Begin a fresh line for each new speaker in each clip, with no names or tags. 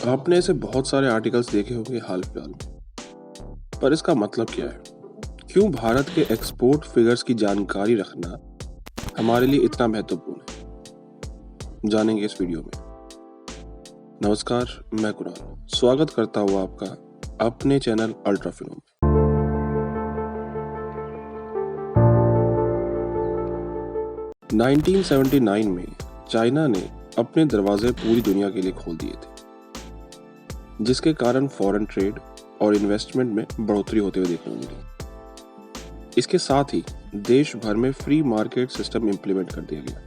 आपने ऐसे बहुत सारे आर्टिकल्स देखे होंगे हाल फिलहाल में, पर इसका मतलब क्या है? क्यों भारत के एक्सपोर्ट फिगर्स की जानकारी रखना हमारे लिए इतना महत्वपूर्ण है? जानेंगे इस वीडियो में। नमस्कार, मैं कुणाल स्वागत करता हूँ आपका अपने चैनल अल्ट्राफिनो में। नाइनटीन 1979 में चाइना ने अपने दरवाजे पूरी दुनिया के लिए खोल दिए थे, जिसके कारण फॉरेन ट्रेड और इन्वेस्टमेंट में बढ़ोतरी होते हुए देखने को मिली। इसके साथ ही देश भर में फ्री मार्केट सिस्टम इंप्लीमेंट कर दिया गया,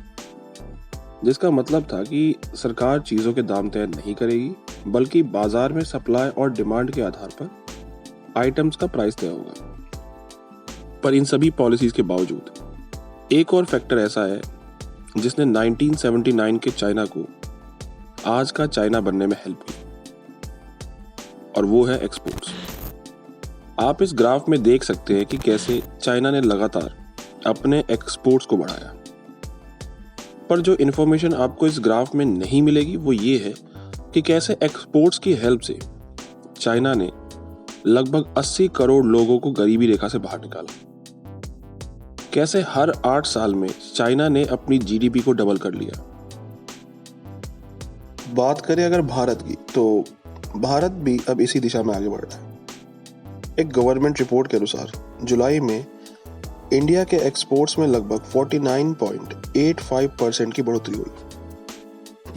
जिसका मतलब था कि सरकार चीजों के दाम तय नहीं करेगी, बल्कि बाजार में सप्लाई और डिमांड के आधार पर आइटम्स का प्राइस तय होगा। पर इन सभी पॉलिसीज के बावजूद एक और फैक्टर ऐसा है जिसने 1979 के चाइना को आज का चाइना बनने में हेल्प की, और वो है एक्सपोर्ट्स। आप इस ग्राफ में देख सकते हैं कि कैसे चाइना ने लगातार अपने एक्सपोर्ट्स को बढ़ाया। पर जो इन्फॉर्मेशन आपको इस ग्राफ में नहीं मिलेगी वो ये है कि कैसे एक्सपोर्ट्स की हेल्प से चाइना ने लगभग 80 करोड़ लोगों को गरीबी रेखा से बाहर निकाला। कैसे हर 8 साल में चाइना ने अपनी जीडीपी को डबल कर लिया। बात करें अगर भारत की, तो भारत भी अब इसी दिशा में आगे बढ़ रहा है। एक गवर्नमेंट रिपोर्ट के अनुसार जुलाई में इंडिया के एक्सपोर्ट्स में लगभग 49.85% की बढ़ोतरी हुई,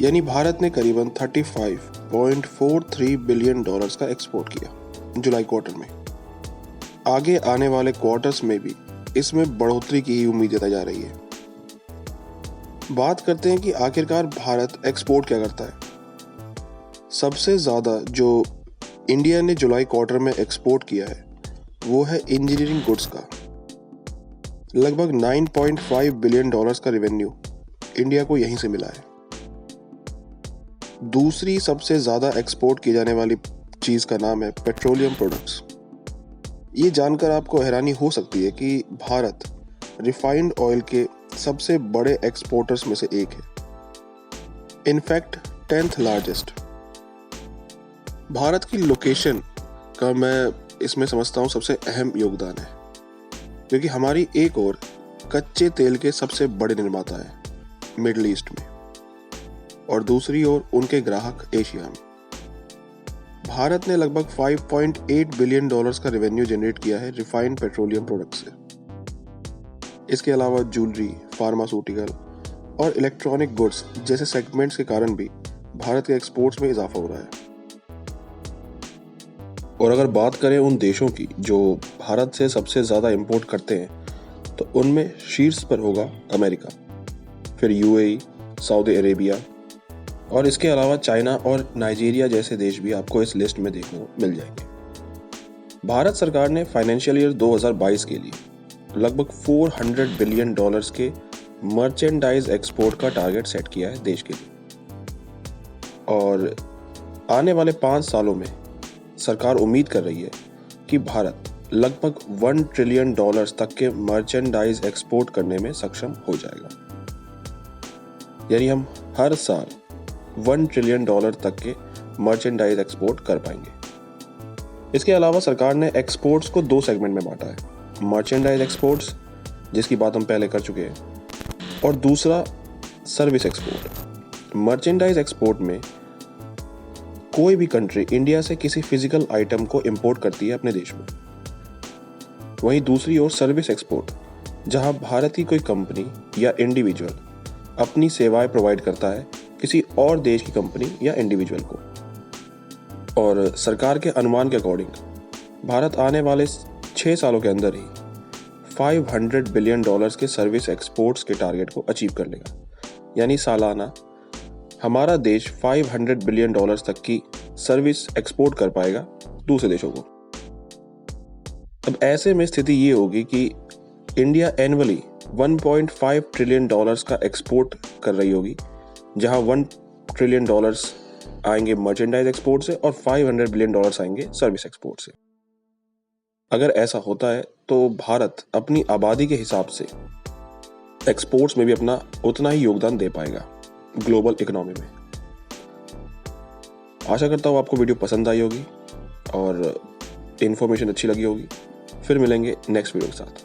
यानी भारत ने करीबन 35.43 बिलियन डॉलर्स का एक्सपोर्ट किया जुलाई क्वार्टर में। आगे आने वाले क्वार्टर्स में भी इसमें बढ़ोतरी की ही उम्मीद जताई जा रही है। बात करते हैं कि आखिरकार भारत एक्सपोर्ट क्या करता है। सबसे ज़्यादा जो इंडिया ने जुलाई क्वार्टर में एक्सपोर्ट किया है वो है इंजीनियरिंग गुड्स का। लगभग 9.5 बिलियन डॉलर्स का रेवेन्यू इंडिया को यहीं से मिला है। दूसरी सबसे ज़्यादा एक्सपोर्ट की जाने वाली चीज़ का नाम है पेट्रोलियम प्रोडक्ट्स। ये जानकर आपको हैरानी हो सकती है कि भारत रिफाइंड ऑयल के सबसे बड़े एक्सपोर्टर्स में से एक है, इनफैक्ट 10th लार्जेस्ट। भारत की लोकेशन का मैं इसमें समझता हूँ सबसे अहम योगदान है, क्योंकि हमारी एक ओर कच्चे तेल के सबसे बड़े निर्माता है मिडिल ईस्ट में, और दूसरी ओर उनके ग्राहक एशिया में। भारत ने लगभग 5.8 बिलियन डॉलर्स का रेवेन्यू जनरेट किया है रिफाइंड पेट्रोलियम प्रोडक्ट से। इसके अलावा ज्वेलरी, फार्मास्यूटिकल और इलेक्ट्रॉनिक गुड्स जैसे सेगमेंट्स के कारण भी भारत के एक्सपोर्ट्स में इजाफा हो रहा है। और अगर बात करें उन देशों की जो भारत से सबसे ज़्यादा इंपोर्ट करते हैं, तो उनमें शीर्ष पर होगा अमेरिका, फिर यूएई, सऊदी अरेबिया, और इसके अलावा चाइना और नाइजीरिया जैसे देश भी आपको इस लिस्ट में देखने को मिल जाएंगे। भारत सरकार ने फाइनेंशियल ईयर 2022 के लिए लगभग 400 बिलियन डॉलर्स के मर्चेंडाइज एक्सपोर्ट का टारगेट सेट किया है देश के लिए, और आने वाले 5 सालों में सरकार उम्मीद कर रही है कि भारत लगभग 1 ट्रिलियन डॉलर्स तक के मर्चेंडाइज एक्सपोर्ट करने में सक्षम हो जाएगा। यानी हम हर साल 1 ट्रिलियन डॉलर तक के मर्चेंडाइज एक्सपोर्ट कर पाएंगे। इसके अलावा सरकार ने एक्सपोर्ट्स को 2 सेगमेंट में बांटा है, मर्चेंडाइज एक्सपोर्ट्स, जिसकी बात हम पहले कर चुके हैं, और दूसरा सर्विस एक्सपोर्ट। मर्चेंडाइज एक्सपोर्ट में कोई भी कंट्री इंडिया से किसी फिजिकल आइटम को इंपोर्ट करती है अपने देश में। वहीं दूसरी ओर सर्विस एक्सपोर्ट, जहां भारत की कोई कंपनी या इंडिविजुअल अपनी सेवाएं प्रोवाइड करता है किसी और देश की कंपनी या इंडिविजुअल को। और सरकार के अनुमान के अकॉर्डिंग भारत आने वाले 6 सालों के अंदर ही 500 बिलियन डॉलर्स के सर्विस एक्सपोर्ट्स के टारगेट को अचीव कर लेगा। यानी सालाना हमारा देश 500 बिलियन डॉलर्स तक की सर्विस एक्सपोर्ट कर पाएगा दूसरे देशों को। अब ऐसे में स्थिति ये होगी कि इंडिया एनुअली 1.5 ट्रिलियन डॉलर्स का एक्सपोर्ट कर रही होगी, जहां 1 ट्रिलियन डॉलर्स आएंगे मर्चेंडाइज एक्सपोर्ट से और 500 बिलियन डॉलर्स आएंगे सर्विस एक्सपोर्ट से। अगर ऐसा होता है तो भारत अपनी आबादी के हिसाब से एक्सपोर्ट्स में भी अपना उतना ही योगदान दे पाएगा ग्लोबल इकोनॉमी में। आशा करता हूँ आपको वीडियो पसंद आई होगी और इन्फॉर्मेशन अच्छी लगी होगी। फिर मिलेंगे नेक्स्ट वीडियो के साथ।